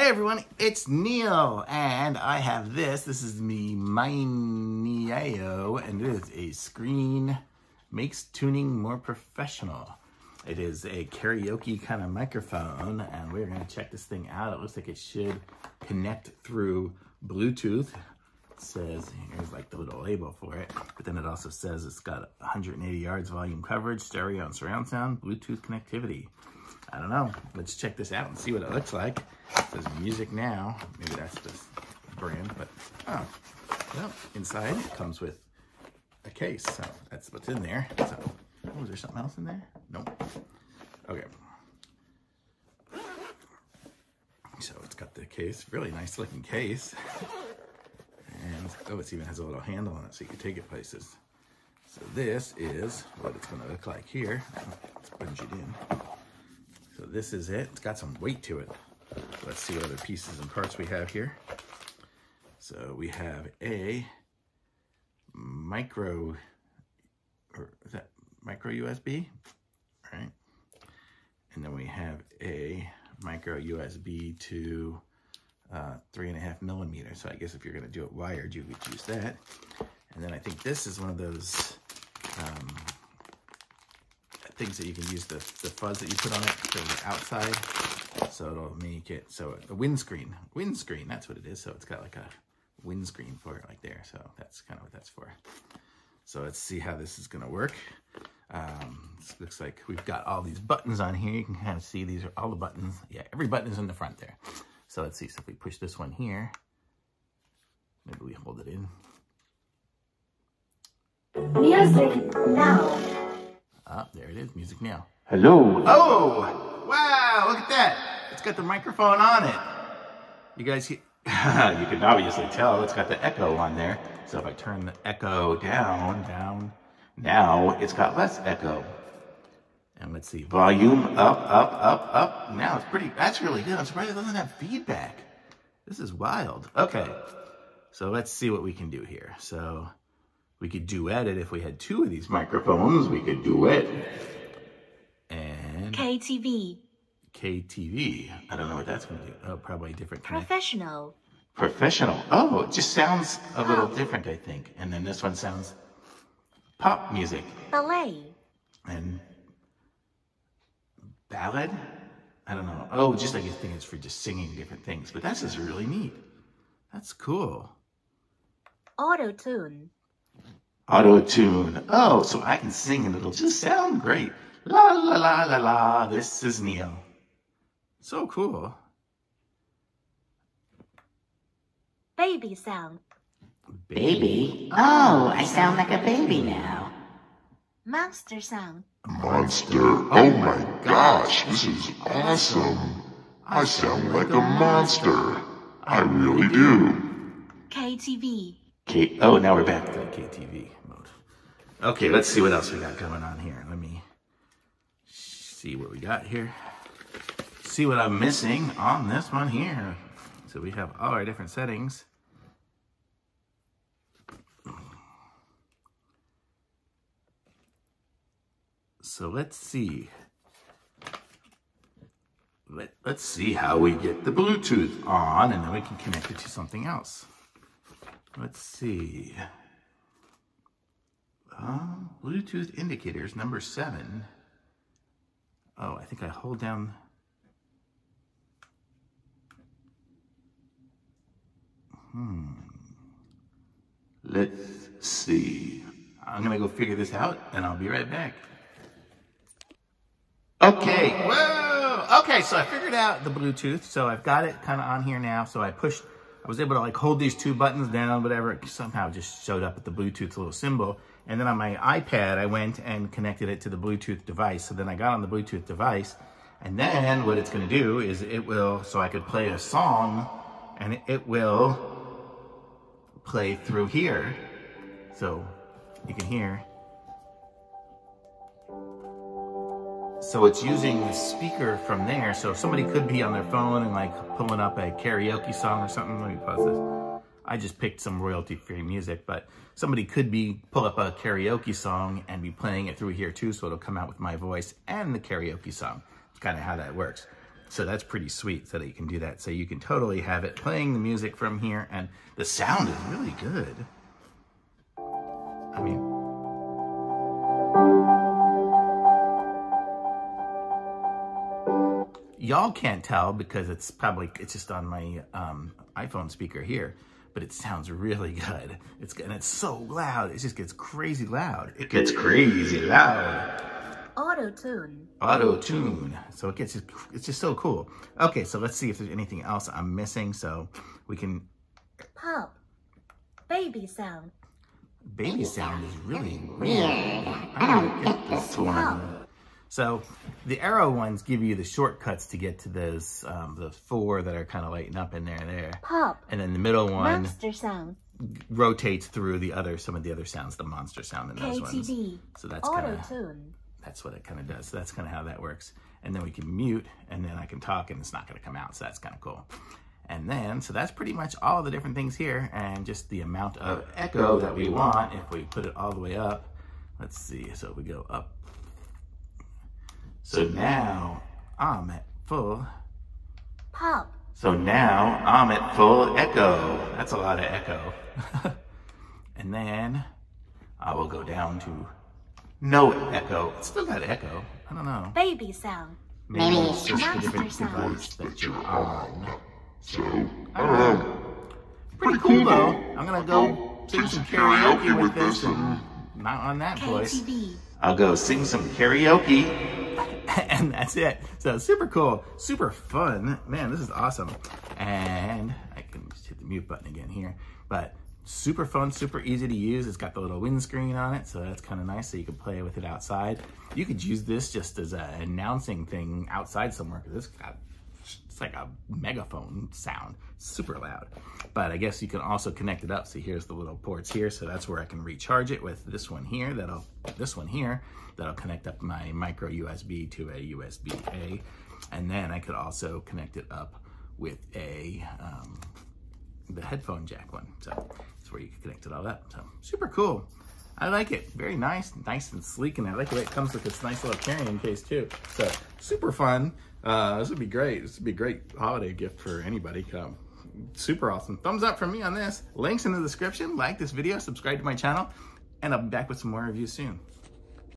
Hey everyone, it's Neil, and I have this. This is the MEINIAO, and it is a screen, makes tuning more professional. It is a karaoke kind of microphone, and we're going to check this thing out. It looks like it should connect through Bluetooth. It says, here's like the little label for it, but then it also says it's got 180 yards volume coverage, stereo and surround sound, Bluetooth connectivity. I don't know. Let's check this out and see what it looks like. It says music now. Maybe that's the brand, but oh, well, inside it comes with a case. So that's what's in there. So, oh, is there something else in there? Nope. Okay. So it's got the case, really nice looking case. And oh, it even has a little handle on it so you can take it places. So this is what it's going to look like here. Let's punch it in. So this is it. It's got some weight to it. Let's see what other pieces and parts we have here. So we have a micro, or is that micro USB? Right. And then we have a micro USB to 3.5 millimeters. So I guess if you're going to do it wired, you would use that. And then I think this is one of those things that you can use the fuzz that you put on it for the outside, so it'll make it so a windscreen, that's what it is. So it's got like a windscreen for it like there, so that's kind of what that's for. So let's see how this is going to work. This looks like we've got all these buttons on here. You can kind of see these are all the buttons. Yeah, every button is in the front there. So let's see. So if we push this one here, maybe we hold it in. Music now. Ah, there it is, music now. Hello. Oh, wow, look at that. It's got the microphone on it. You guys, you can obviously tell it's got the echo on there. So if I turn the echo down, now it's got less echo. And let's see, volume up. Now it's pretty, that's really good. I'm surprised it doesn't have feedback. This is wild. Okay, so let's see what we can do here. So we could duet it if we had two of these microphones. We could duet. And KTV. I don't know what that's going to do. Oh, probably different. Professional. Oh, it just sounds a little different, I think. And then this one sounds pop music. Ballet. And ballad? I don't know. Oh, just like I think it's for just singing different things. But that's just really neat. That's cool. Auto-tune. Oh, so I can sing and it'll just sound great. La la la la la. This is Neil. So cool. Baby sound. Baby? Oh, I sound like a baby now. Monster sound. Monster? Oh my gosh, this is awesome. I sound like a monster. I really do. KTV. Oh, now we're back to KTV mode. Okay, let's see what else we got going on here. Let me see what we got here. See what I'm missing on this one here. So we have all our different settings. So let's see. Let's see how we get the Bluetooth on, and then we can connect it to something else. Let's see. Bluetooth indicators, number 7. Oh, I think I hold down. Let's see. I'm gonna go figure this out, and I'll be right back. Okay, whoa! Okay, so I figured out the Bluetooth, so I've got it kind of on here now. So I was able to like hold these two buttons down, whatever. It somehow just showed up with the Bluetooth little symbol. And then on my iPad, I went and connected it to the Bluetooth device. So then I got on the Bluetooth device, and then what it's gonna do is it will, so I could play a song, and it will play through here. So you can hear. So it's using the speaker from there. So somebody could be on their phone and like pulling up a karaoke song or something. Let me pause this. I just picked some royalty-free music, but somebody could pull up a karaoke song and be playing it through here too. So it'll come out with my voice and the karaoke song. It's kind of how that works. So that's pretty sweet so that you can do that. So you can totally have it playing the music from here, and the sound is really good. I mean, y'all can't tell because it's just on my iPhone speaker here, but it sounds really good. And it's so loud. It just gets crazy loud. It gets crazy loud. Auto-tune. Auto-tune. So it's just so cool. Okay, so let's see if there's anything else I'm missing. So we can... Pop. Baby sound. Baby sound is really weird. I don't get this one. So the arrow ones give you the shortcuts to get to those 4 that are kind of lighting up in there. Pop. And then the middle one Monster sound. rotates through some of the other sounds, the monster sound in those ones. KTV. So that's kind of... Auto-tune. That's what it kind of does. So that's kind of how that works. And then we can mute, and then I can talk, and it's not going to come out. So that's kind of cool. And then, so that's pretty much all the different things here, and just the amount of echo that we want. If we put it all the way up, let's see. So we go up. So now I'm at full. Pop. So now I'm at full echo. That's a lot of echo. And then I will go down to no echo. It's still got echo. I don't know. Baby sound. Maybe it's just a different Monster sound. device that you're on. So, I don't know. Pretty cool though. I'm gonna go sing some karaoke with this and not on that voice. KTV. I'll go sing some karaoke. And that's it. So super cool, super fun. Man, this is awesome. And I can just hit the mute button again here. But super fun, super easy to use. It's got the little windscreen on it, so that's kind of nice. So you can play with it outside. You could use this just as an announcing thing outside somewhere, because it's like a megaphone sound, super loud. But I guess you can also connect it up. So here's the little ports here. So that's where I can recharge it with this one here. That'll connect up my micro USB to a USB-A. And then I could also connect it up with the headphone jack one. So that's where you can connect it all up. So super cool. I like it. Very nice and sleek. And I like the way it comes with this nice little carrying case too. So super fun. This would be great. This would be a great holiday gift for anybody. Super awesome. Thumbs up from me on this. Links in the description. Like this video, subscribe to my channel, and I'll be back with some more reviews soon.